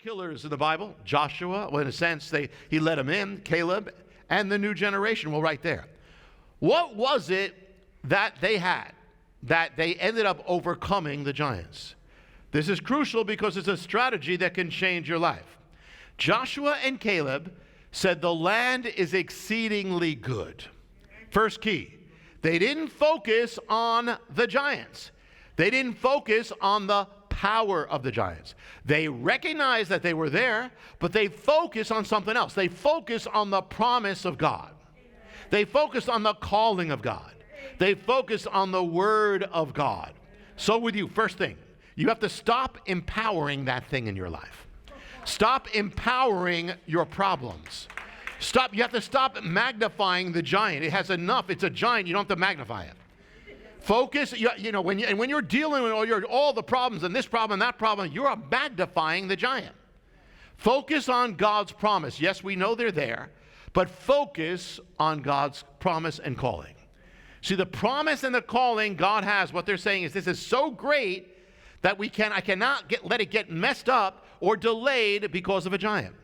killers in the Bible. Joshua, well, in a sense, he let them in. Caleb, and the new generation. Well, right there. What was it that they had that they ended up overcoming the giants? This is crucial because it's a strategy that can change your life. Joshua and Caleb said the land is exceedingly good. First key, they didn't focus on the giants. They didn't focus on the power of the giants. They recognized that they were there, but they focused on something else. They focused on the promise of God. They focused on the calling of God. They focused on the word of God. So with you, first thing, you have to stop empowering that thing in your life. Stop empowering your problems. You have to stop magnifying the giant. It has enough. It's a giant. You don't have to magnify it. Focus, when you're dealing with all the problems and this problem and that problem, you're magnifying the giant. Focus on God's promise. Yes, we know they're there, but focus on God's promise and calling. See, the promise and the calling God has, what they're saying is this is so great that I cannot let it get messed up or delayed because of a giant.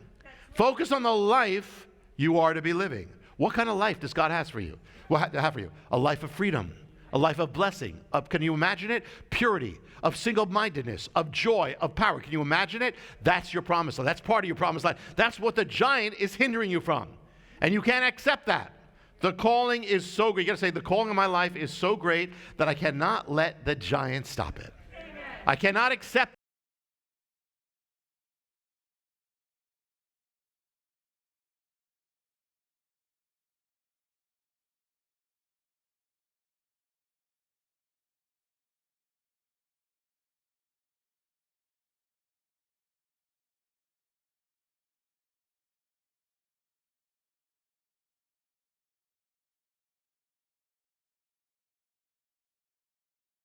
Focus on the life you are to be living. What kind of life does God have for you? A life of freedom. A life of blessing, can you imagine it? Purity, of single-mindedness, of joy, of power. Can you imagine it? That's your promise life. That's part of your promise life. That's what the giant is hindering you from. And you can't accept that. The calling is so great. You got to say, the calling of my life is so great that I cannot let the giant stop it. Amen. I cannot accept